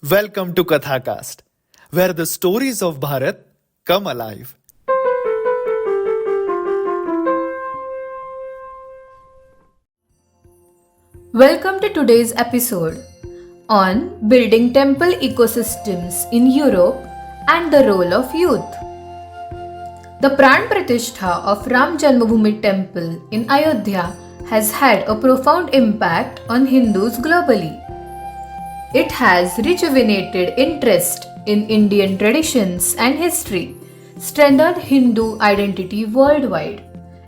Welcome to Kathacast, where the stories of Bharat come alive. Welcome to today's episode on building temple ecosystems in Europe and the role of youth. The Pran Pratishtha of Ram Janmabhoomi Temple in Ayodhya has had a profound impact on Hindus globally. It has rejuvenated interest in Indian traditions and history, strengthened Hindu identity worldwide,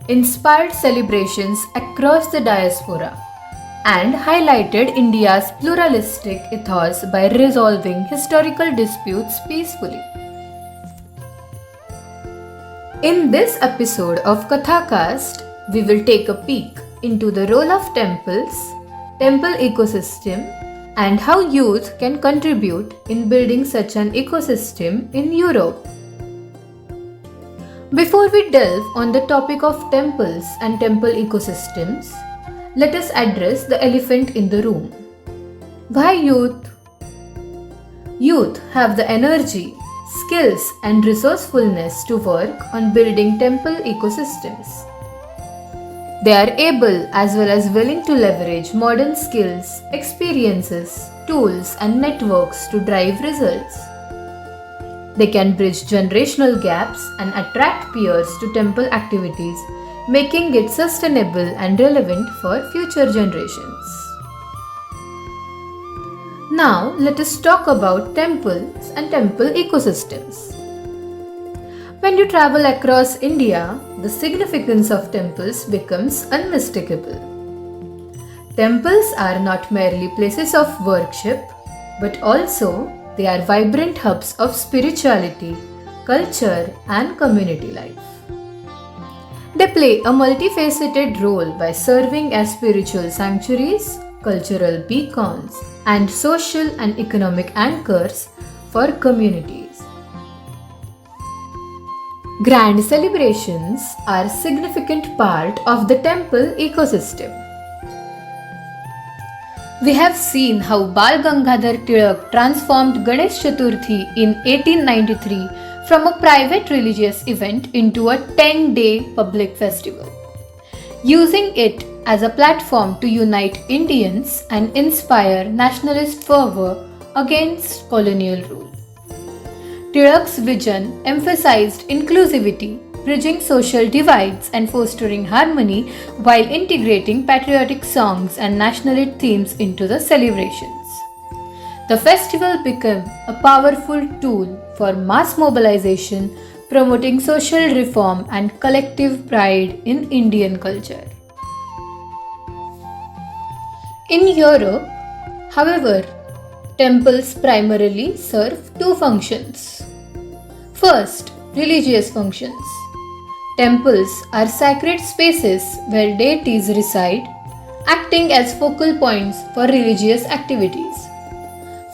inspired celebrations across the diaspora, and highlighted India's pluralistic ethos by resolving historical disputes peacefully. In this episode of Kathacast, we will take a peek into the role of temples, temple ecosystem, and how youth can contribute in building such an ecosystem in Europe. Before we delve on the topic of temples and temple ecosystems, let us address the elephant in the room. Why youth? Youth have the energy, skills, and resourcefulness to work on building temple ecosystems. They are able as well as willing to leverage modern skills, experiences, tools, and networks to drive results. They can bridge generational gaps and attract peers to temple activities, making it sustainable and relevant for future generations. Now, let us talk about temples and temple ecosystems. When you travel across India, the significance of temples becomes unmistakable. Temples are not merely places of worship, but also they are vibrant hubs of spirituality, culture, and community life. They play a multifaceted role by serving as spiritual sanctuaries, cultural beacons, and social and economic anchors for communities. Grand celebrations are a significant part of the temple ecosystem. We have seen how Bal Gangadhar Tilak transformed Ganesh Chaturthi in 1893 from a private religious event into a 10-day public festival, using it as a platform to unite Indians and inspire nationalist fervor against colonial rule. Tilak's vision emphasized inclusivity, bridging social divides and fostering harmony while integrating patriotic songs and nationalist themes into the celebrations. The festival became a powerful tool for mass mobilization, promoting social reform and collective pride in Indian culture. In Europe, however, temples primarily serve two functions. First, religious functions. Temples are sacred spaces where deities reside, acting as focal points for religious activities.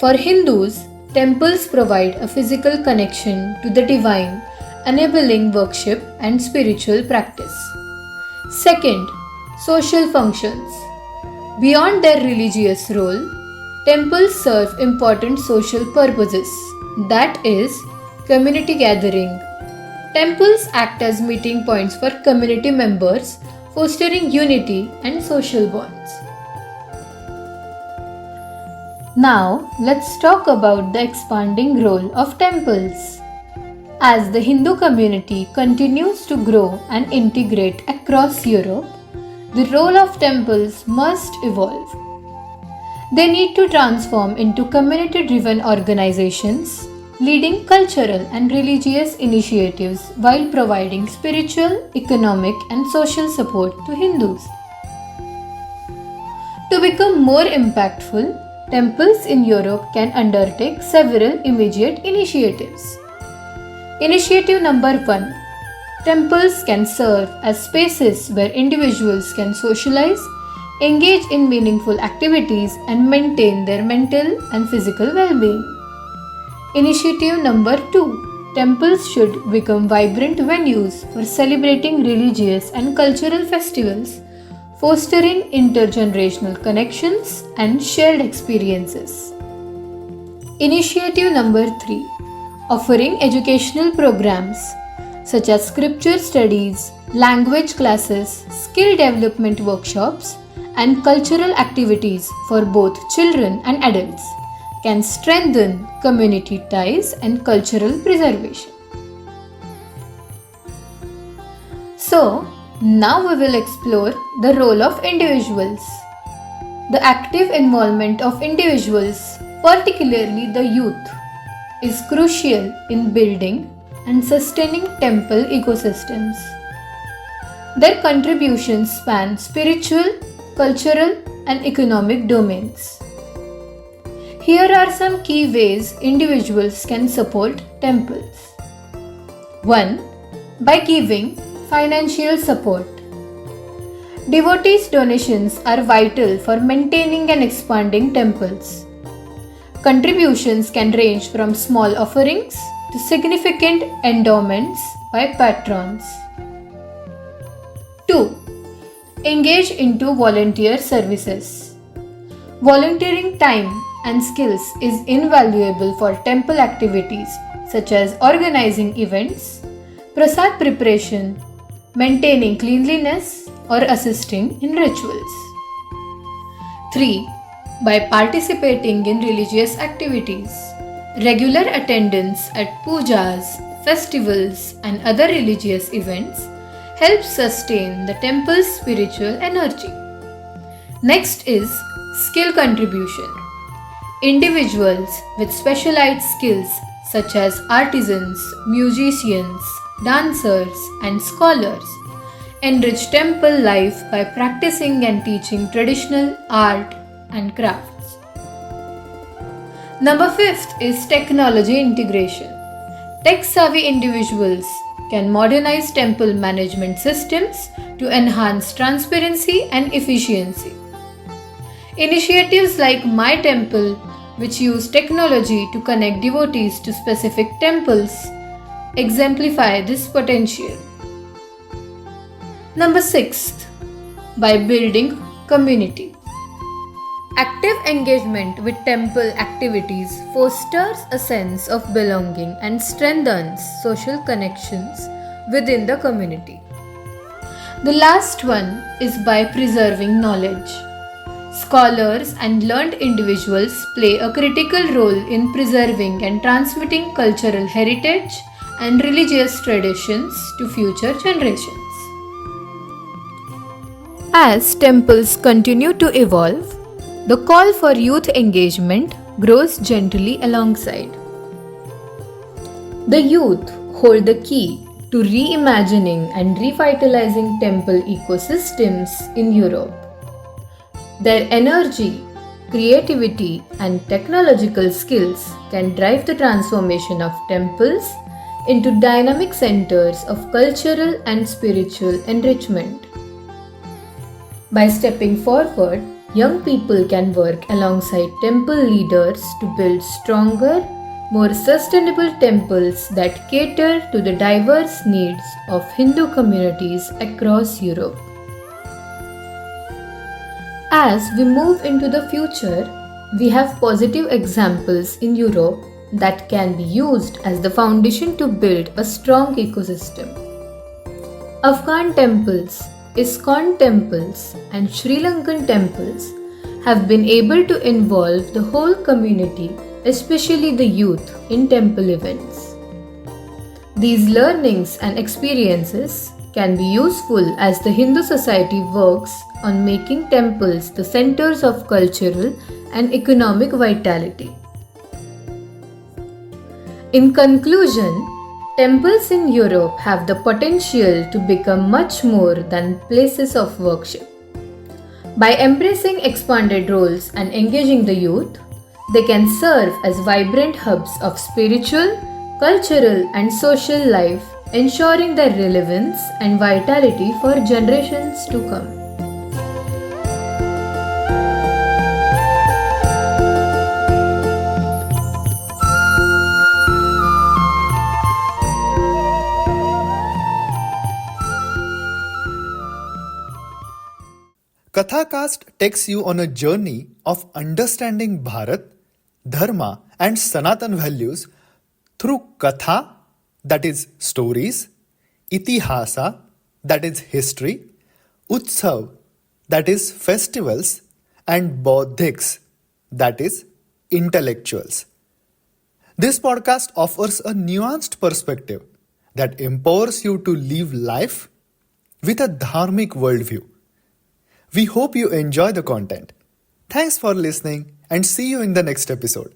For Hindus, temples provide a physical connection to the divine, enabling worship and spiritual practice. Second, social functions. Beyond their religious role, temples serve important social purposes, that is, community gathering. Temples act as meeting points for community members, fostering unity and social bonds. Now, let's talk about the expanding role of temples. As the Hindu community continues to grow and integrate across Europe, the role of temples must evolve. They need to transform into community-driven organizations, leading cultural and religious initiatives while providing spiritual, economic, and social support to Hindus. To become more impactful, temples in Europe can undertake several immediate initiatives. Initiative number 1. Temples can serve as spaces where individuals can socialize, engage in meaningful activities, and maintain their mental and physical well-being. Initiative number 2. Temples should become vibrant venues for celebrating religious and cultural festivals, fostering intergenerational connections and shared experiences. Initiative number 3, offering educational programs such as scripture studies, language classes, skill development workshops, and cultural activities for both children and adults can strengthen community ties and cultural preservation. So, now we will explore the role of individuals. The active involvement of individuals, particularly the youth, is crucial in building and sustaining temple ecosystems. Their contributions span spiritual, cultural, and economic domains. Here are some key ways individuals can support temples. 1. By giving financial support. Devotees' donations are vital for maintaining and expanding temples. Contributions can range from small offerings to significant endowments by patrons. 2. Engage into volunteer services. Volunteering time and skills is invaluable for temple activities such as organizing events, prasad preparation, maintaining cleanliness, or assisting in rituals. 3. By participating in religious activities. Regular attendance at pujas, festivals, and other religious events helps sustain the temple's spiritual energy. Next is skill contribution. Individuals with specialized skills such as artisans, musicians, dancers, and scholars enrich temple life by practicing and teaching traditional art and crafts. Number 5 is technology integration. Tech-savvy individuals can modernize temple management systems to enhance transparency and efficiency. Initiatives like My Temple, which use technology to connect devotees to specific temples, exemplify this potential. Number 6. By building community. Active engagement with temple activities fosters a sense of belonging and strengthens social connections within the community. The last one is by preserving knowledge. Scholars and learned individuals play a critical role in preserving and transmitting cultural heritage and religious traditions to future generations. As temples continue to evolve, the call for youth engagement grows gently alongside. The youth hold the key to reimagining and revitalizing temple ecosystems in Europe. Their energy, creativity, and technological skills can drive the transformation of temples into dynamic centers of cultural and spiritual enrichment. By stepping forward, young people can work alongside temple leaders to build stronger, more sustainable temples that cater to the diverse needs of Hindu communities across Europe. As we move into the future, we have positive examples in Europe that can be used as the foundation to build a strong ecosystem. Afghan temples, ISKCON temples, and Sri Lankan temples have been able to involve the whole community, especially the youth, in temple events. These learnings and experiences can be useful as the Hindu society works on making temples the centers of cultural and economic vitality. In conclusion, temples in Europe have the potential to become much more than places of worship. By embracing expanded roles and engaging the youth, they can serve as vibrant hubs of spiritual, cultural, and social life, ensuring their relevance and vitality for generations to come. Kathacast takes you on a journey of understanding Bharat, Dharma, and Sanatan values through Katha, that is stories, Itihasa, that is history, Utsav, that is festivals, and Bodhiks, that is intellectuals. This podcast offers a nuanced perspective that empowers you to live life with a dharmic worldview. We hope you enjoy the content. Thanks for listening and see you in the next episode.